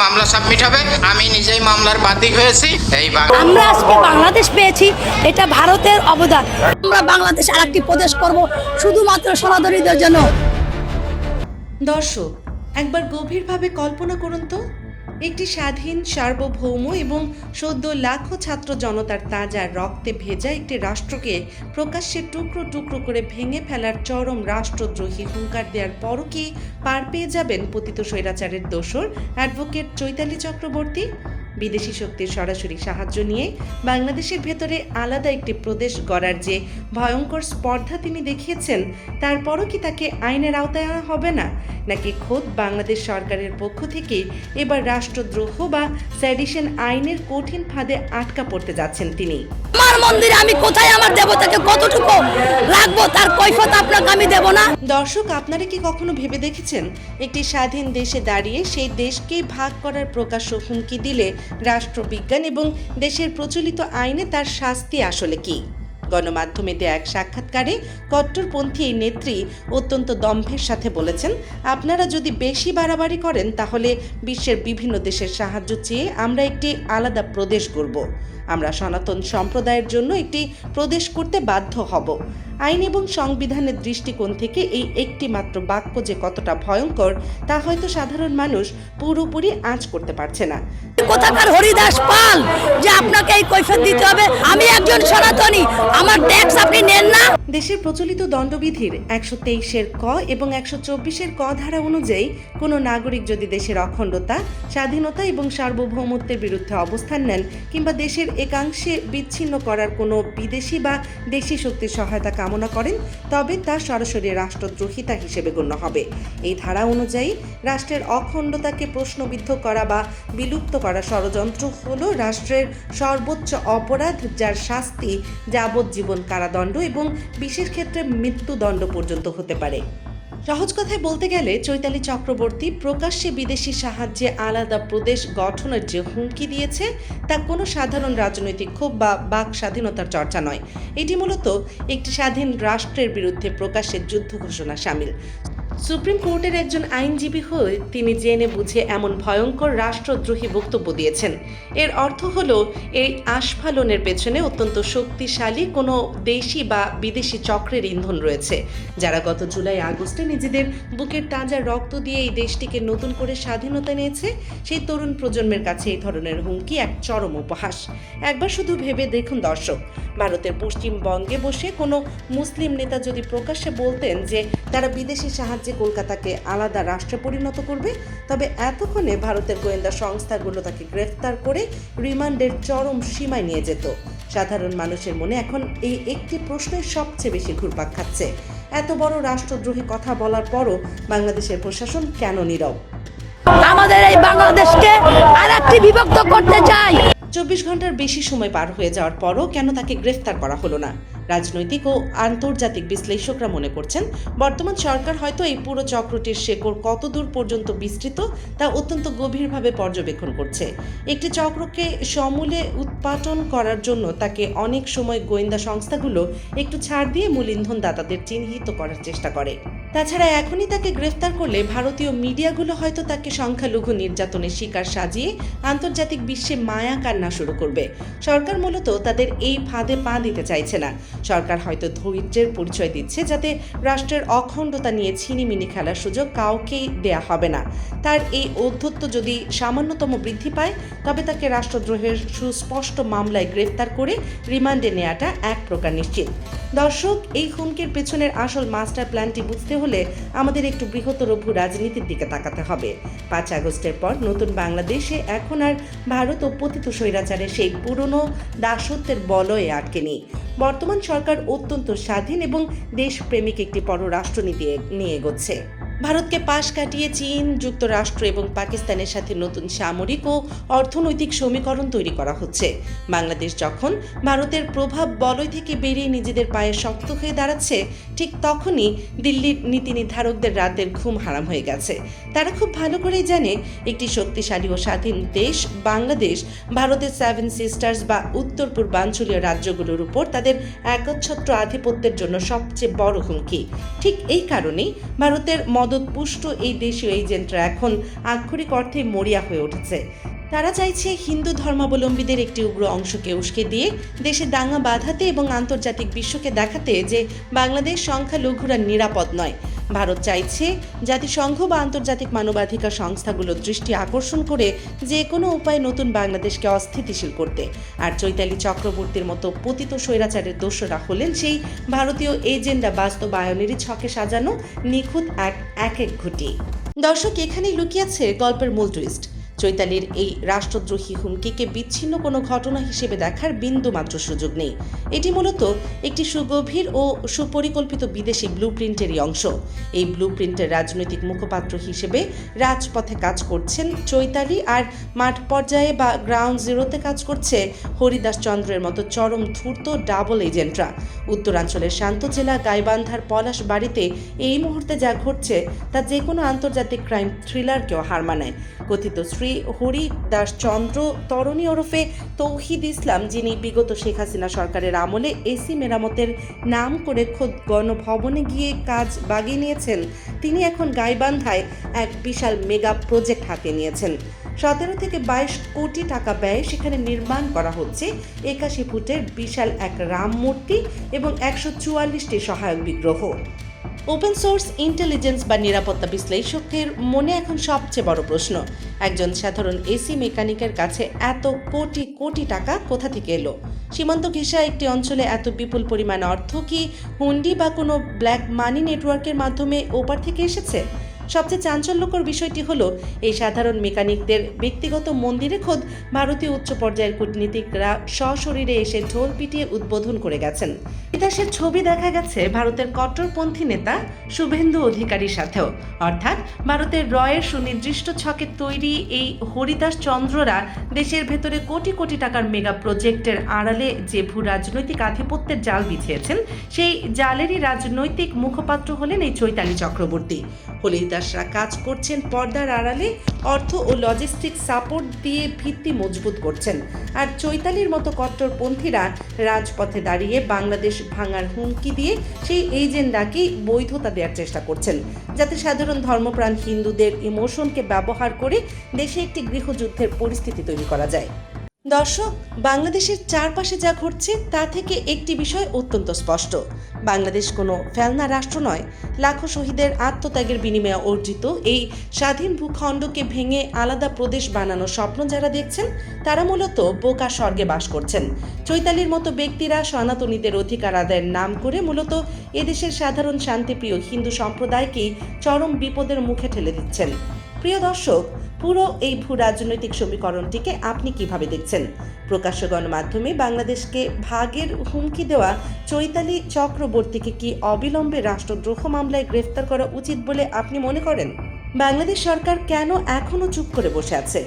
মামলা সাবমিট হবে। আমি নিজেই মামলার বাদী হয়েছি। আমরা আজকে বাংলাদেশ পেয়েছি, এটা ভারতের অবদান। আমরা বাংলাদেশ আরেকটি প্রদেশ করব শুধুমাত্র সনাতনীদের জন্য। দর্শক, একবার গভীরভাবে কল্পনা করুন তো, একটি স্বাধীন, সার্বভৌম এবং সদ্য লাখো ছাত্র জনতার তাজা রক্তে ভেজা একটি রাষ্ট্রকে প্রকাশ্যে টুকরো টুকরো করে ভেঙে ফেলার চরম রাষ্ট্রদ্রোহী হুঙ্কার দেওয়ার পরও কি পার পেয়ে যাবেন পতিত স্বৈরাচারের দোসর অ্যাডভোকেট চৈতালি চক্রবর্তী? বিদেশি শক্তির সরাসরি সাহায্য নিয়ে বাংলাদেশের ভেতরে আলাদা একটি প্রদেশ গড়ার যে ভয়ঙ্কর স্পর্ধা তিনি দেখিয়েছেন, তারপরও কি তাকে আইনের আওতায় আনা হবে না, নাকি খোদ বাংলাদেশ সরকারের পক্ষ থেকে এবার রাষ্ট্রদ্রোহ বা সেডিশন আইনের কঠিন ফাঁদে আটকা পড়তে যাচ্ছেন তিনি? আমার মন্দিরে আমি কোথায় আমার দেবতাকে কতটুকু রাখবো তার কৈফিয়ত আপনাকে আমি দেব না। দর্শক, আপনারা কি কখনো ভেবে দেখেছেন একটি স্বাধীন দেশে দাঁড়িয়ে সেই দেশকেই ভাগ করার প্রকাশ্য হুমকি দিলে রাষ্ট্রবিজ্ঞান এবং দেশের প্রচলিত আইনে তার শাস্তি আসলে কি? গণমাধ্যমে দেয়া এক সাক্ষাৎকারে কট্টরপন্থী এই নেত্রী অত্যন্ত দম্ভের সাথে বলেছেন, আপনারা যদি বেশি বাড়াবাড়ি করেন তাহলে বিশ্বের বিভিন্ন দেশের সাহায্য চেয়ে আমরা একটি আলাদা প্রদেশ গড়ব। আমরা সনাতন সম্প্রদায়ের জন্য একটি প্রদেশ করতে বাধ্য হব। আইন এবং সংবিধানের দৃষ্টিকোণ থেকে এই একটি মাত্র বাক্য যে কতটা ভয়ঙ্কর তা হয়তো সাধারণ মানুষ পুরোপুরি আঁচ করতে পারছে না। কোথাকার হরিদাস পাল যে আপনাকে এই কৈফিয়ত দিতে হবে? আমি একজন সনাতনী, আমার ট্যাক্স আপনি নেন না। দেশের প্রচলিত দণ্ডবিধির 123-এর ক এবং 124-এর ক ধারা অনুযায়ী কোনো নাগরিক যদি দেশের অখণ্ডতা, স্বাধীনতা এবং সার্বভৌমত্বের বিরুদ্ধে অবস্থান নেন কিংবা দেশের একাংশে বিচ্ছিন্ন করার কোনো বিদেশি বা দেশি শক্তির সহায়তা কামনা করেন, তবে তা সরাসরি রাষ্ট্রদ্রোহিতা হিসেবে গণ্য হবে। এই ধারা অনুযায়ী রাষ্ট্রের অখণ্ডতাকে প্রশ্নবিদ্ধ করা বা বিলুপ্ত করা ষড়যন্ত্র হল রাষ্ট্রের সর্বোচ্চ অপরাধ, যার শাস্তি যাবজ্জীবন কারাদণ্ড এবং বিশেষ ক্ষেত্রে মৃত্যুদণ্ড পর্যন্ত হতে পারে। সহজ কথায় বলতে গেলে চৈতালি চক্রবর্তী প্রকাশ্যে বিদেশি সাহায্যে আলাদা প্রদেশ গঠনের যে হুমকি দিয়েছে তা কোনো সাধারণ রাজনৈতিক ক্ষোভ বা বাক স্বাধীনতার চর্চা নয়। এটি মূলত একটি স্বাধীন রাষ্ট্রের বিরুদ্ধে প্রকাশ্যে যুদ্ধ ঘোষণা শামিল। সুপ্রিম কোর্টের একজন আইনজীবী হয়ে তিনি জেনে বুঝে এমন ভয়ঙ্কর রাষ্ট্রদ্রোহী বক্তব্য দিয়েছেন। এর অর্থ হলো এই আস্ফালনের পেছনে অত্যন্ত শক্তিশালী কোনো দেশি বা বিদেশি চক্রের ইন্ধন রয়েছে, যারা গত জুলাই আগস্টে নিজেদের বুকের তাজা রক্ত দিয়ে এই দেশটিকে নতুন করে স্বাধীনতা নিয়েছে। সেই তরুণ প্রজন্মের কাছে এই ধরনের হুমকি এক চরম উপহাস। একবার শুধু ভেবে দেখুন দর্শক, ভারতের পশ্চিমবঙ্গে বসে কোনো মুসলিম নেতা যদি প্রকাশ্যে বলতেন যে তারা বিদেশি সাহায্যে কলকাতাকে আলাদা রাষ্ট্রে পরিণত করবে, তবে এতক্ষণে ভারতের গোয়েন্দা সংস্থাগুলো তাকে গ্রেফতার করে রিমান্ডের চরম সীমায় নিয়ে যেত। সাধারণ মানুষের মনে এখন এই একটি প্রশ্নই সবচেয়ে বেশি ঘুরপাক খাচ্ছে, এত বড় রাষ্ট্রদ্রোহী কথা বলার পরও বাংলাদেশের প্রশাসন কেন নীরব? আমাদের এই বাংলাদেশকে আরেকটি বিভক্ত করতে চাই। 24 ঘন্টার বেশি সময় পার হয়ে যাওয়ার পরও কেন তাকে গ্রেফতার করা হলো না? রাজনৈতিক ও আন্তর্জাতিক বিশ্লেষকরা মনে করছেন, বর্তমান সরকার হয়তো এই পুরো চক্রটির শেকড় কতদূর পর্যন্ত বিস্তৃত তা অত্যন্ত গভীরভাবে পর্যবেক্ষণ করছে। একটি চক্রকে সমূলে উৎপাটন করার জন্য তাকে অনেক সময় গোয়েন্দা সংস্থাগুলো একটু ছাড় দিয়ে মূল ইন্ধনদাতাদের চিহ্নিত করার চেষ্টা করে। তাছাড়া এখনই তাকে গ্রেফতার করলে ভারতীয় মিডিয়াগুলো হয়তো তাকে সংখ্যালঘু নির্যাতনের শিকার সাজিয়ে আন্তর্জাতিক বিশ্বে মায়া কান্না শুরু করবে। সরকার মূলত তাদের এই ফাঁদে পা দিতে চাইছে না। সরকার হয়তো ধৈর্যের পরিচয় দিচ্ছে, যাতে রাষ্ট্রের অখণ্ডতা নিয়ে ছিনিমিনি খেলার সুযোগ কাউকেই দেয়া হবে না। তার এই ঔদ্ধত্য যদি সামান্যতম বৃদ্ধি পায়, তবে তাকে রাষ্ট্রদ্রোহের সুস্পষ্ট মামলায় গ্রেফতার করে রিমান্ডে নেওয়াটা এক প্রকার নিশ্চিত। দর্শক, এই হুমকির পেছনের আসল মাস্টার প্ল্যানটি বুঝতে হলে আমাদের একটু বৃহত্তর ভূ রাজনীতির দিকে তাকাতে হবে। 5 আগস্টের পর নতুন বাংলাদেশে এখন আর ভারত ও পতিত স্বৈরাচারের সেই পুরনো দাসত্বের বলয়ে আটকে নেই। বর্তমান সরকার অত্যন্ত স্বাধীন এবং দেশপ্রেমিক একটি পররাষ্ট্রনীতি নিয়ে এগোচ্ছে। ভারতকে পাশ কাটিয়ে চীন, যুক্তরাষ্ট্র এবং পাকিস্তানের সাথে নতুন সামরিক ও অর্থনৈতিক সমীকরণ তৈরি করা হচ্ছে। বাংলাদেশ যখন ভারতের প্রভাব বলয় থেকে বেরিয়ে নিজেদের পায়ে শক্ত হয়ে দাঁড়াচ্ছে, ঠিক তখনই দিল্লির নীতি নির্ধারকদের রাতের ঘুম হারাম হয়ে গেছে। তারা খুব ভালো করেই জানে একটি শক্তিশালী ও স্বাধীন দেশ বাংলাদেশ ভারতের 7 সিস্টার্স বা উত্তর পূর্বাঞ্চলীয় রাজ্যগুলোর উপর তাদের একচ্ছত্র আধিপত্যের জন্য সবচেয়ে বড় হুমকি। ঠিক এই কারণেই ভারতের মদতপুষ্ট এই দেশীয় এজেন্টরা এখন আক্ষরিক অর্থে মরিয়া হয়ে উঠেছে। তারা চাইছে হিন্দু ধর্মাবলম্বীদের একটি উগ্র অংশকে উস্কে দিয়ে দেশে দাঙ্গা বাঁধাতে এবং আন্তর্জাতিক বিশ্বকে দেখাতে যে বাংলাদেশ সংখ্যালঘুরা নিরাপদ নয়। ভারত চাইছে জাতিসংঘ বা আন্তর্জাতিক মানবাধিকার সংস্থাগুলোর দৃষ্টি আকর্ষণ করে যে কোনো উপায়ে নতুন বাংলাদেশকে অস্থিতিশীল করতে। আর চৈতালি চক্রবর্তীর মতো পতিত স্বৈরাচারের দোষরা হলেন সেই ভারতীয় এজেন্ডা বাস্তবায়নেরই ছকে সাজানো নিখুঁত এক ঘুঁটি। দর্শক, এখানেই লুকিয়েছে গল্পের মূল টুইস্ট। চৈতালির এই রাষ্ট্রদ্রোহী হুমকিকে বিচ্ছিন্ন কোনো ঘটনা হিসেবে দেখার বিন্দুমাত্র সুযোগ নেই। এটি মূলত একটি সুগভীর ও সুপরিকল্পিত বিদেশি ব্লুপ্রিন্টেরই অংশ। এই ব্লুপ্রিন্টের রাজনৈতিক মুখপাত্র হিসেবে রাজপথে কাজ করছেন চৈতালি, আর মাঠ পর্যায়ে বা গ্রাউন্ড জিরোতে কাজ করছে হরিদাস চন্দ্রের মতো চরম ধূর্ত ডাবল এজেন্টরা। উত্তরাঞ্চলের শান্ত জেলা গাইবান্ধার পলাশ বাড়িতে এই মুহূর্তে যা ঘটছে তা যে কোনো আন্তর্জাতিক ক্রাইম থ্রিলারকেও হার মানায়। কথিত শ্রী হরিদাস চন্দ্র তরণী ওরফে তৌহিদ ইসলাম, যিনি বিগত শেখ হাসিনা সরকারের আমলে এসি মেরামতের নাম করে খোদ গণভবনে গিয়ে কাজ বাগিয়ে নিয়েছেন, তিনি এখন গাইবান্ধায় এক বিশাল মেগা প্রজেক্ট হাতে নিয়েছেন। 17 থেকে 22 কোটি টাকা ব্যয়ে সেখানে নির্মাণ করা হচ্ছে 81 ফুটের বিশাল এক রাম মূর্তি এবং 144টি সহায়ক বিগ্রহ। ওপেন সোর্স ইন্টেলিজেন্স বা নিরাপত্তা বিশ্লেষকের মনে এখন সবচেয়ে বড় প্রশ্ন, একজন সাধারণ এসি মেকানিকের কাছে এত কোটি কোটি টাকা কোথা থেকে এলো? সীমান্ত ঘেঁষা একটি অঞ্চলে এত বিপুল পরিমাণ অর্থ কি হুন্ডি বা কোনো ব্ল্যাক মানি নেটওয়ার্কের মাধ্যমে ওপার থেকে এসেছে? সবচেয়ে চাঞ্চল্যকর বিষয়টি হলো এই সাধারণ মেকানিকদের ব্যক্তিগত মন্দিরে খোদ ভারতীয় উচ্চ পর্যায়ের কূটনীতিকরা সশরীরে এসে ঢোল পিটিয়ে উদ্বোধন করে গেছেন। ইতিহাসের ছবি দেখা গেছে ভারতের কট্টরপন্থী নেতা শুভেন্দু অধিকারীর সাথেও, অর্থাৎ ভারতের রয়ের সুনির্দিষ্ট ছকে তৈরি এই হরিদাস চন্দ্ররা দেশের ভেতরে কোটি কোটি টাকার মেগা প্রজেক্টের আড়ালে যে ভূ রাজনৈতিক আধিপত্যের জাল বিছিয়েছেন, সেই জালেরই রাজনৈতিক মুখপাত্র হলেন এই চৈতালি চক্রবর্তী। হরিদাসরা কাজ করছেন পর্দার আড়ালে, অর্থ ও লজিস্টিক সাপোর্ট দিয়ে ভিত্তি মজবুত করছেন, আর চৈতালির মতো কট্টরপন্থীরা রাজপথে দাঁড়িয়ে বাংলাদেশ ভাঙার হুমকি দিয়ে সেই এজেন্ডাকেই বৈধতা দেওয়ার চেষ্টা করছেন, যাতে সাধারণ ধর্মপ্রাণ হিন্দুদের ইমোশনকে ব্যবহার করে দেশে একটি গৃহযুদ্ধের পরিস্থিতি তৈরি করা যায়। দর্শক, বাংলাদেশের চারপাশে যা ঘটছে তা থেকে একটি বিষয় অত্যন্ত স্পষ্ট, বাংলাদেশ কোনো ফেলনা রাষ্ট্র নয়। লাখো শহীদের আত্মত্যাগের বিনিময়ে অর্জিত এই স্বাধীন ভূখণ্ডকে ভেঙে আলাদা প্রদেশ বানানোর স্বপ্ন যারা দেখছেন, তারা মূলত বোকা স্বর্গে বাস করছেন। চৈতালির মতো ব্যক্তিরা সনাতনীদের অধিকার আদায়ের নাম করে মূলত এদেশের সাধারণ শান্তিপ্রিয় হিন্দু সম্প্রদায়কেই চরম বিপদের মুখে ঠেলে দিচ্ছেন। প্রিয় দর্শক, পুরো এই ভূ রাজনৈতিক সমীকরণটিকে আপনি কিভাবে দেখছেন? প্রকাশ্য গণমাধ্যমে বাংলাদেশকে ভাগের হুমকি দেওয়া চৈতালি চক্রবর্তীকে কি অবিলম্বে রাষ্ট্রদ্রোহ মামলায় গ্রেফতার করা উচিত বলে আপনি মনে করেন? বাংলাদেশ সরকার কেন এখনও চুপ করে বসে আছে?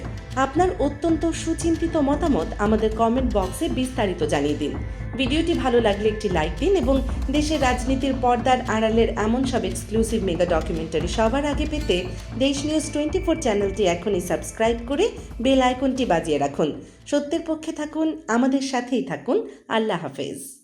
আপনার অত্যন্ত সুচিন্তিত মতামত আমাদের কমেন্ট বক্সে বিস্তারিত জানিয়ে দিন। ভিডিওটি ভালো লাগলে একটি লাইক দিন এবং দেশের রাজনীতির পর্দার আড়ালের এমন সব এক্সক্লুসিভ মেগা ডকুমেন্টারি সবার আগে পেতে দেশ নিউজ 24 চ্যানেলটি এখনই সাবস্ক্রাইব করে বেল আইকনটি বাজিয়ে রাখুন। সত্যের পক্ষে থাকুন, আমাদের সাথেই থাকুন। আল্লাহ হাফেজ।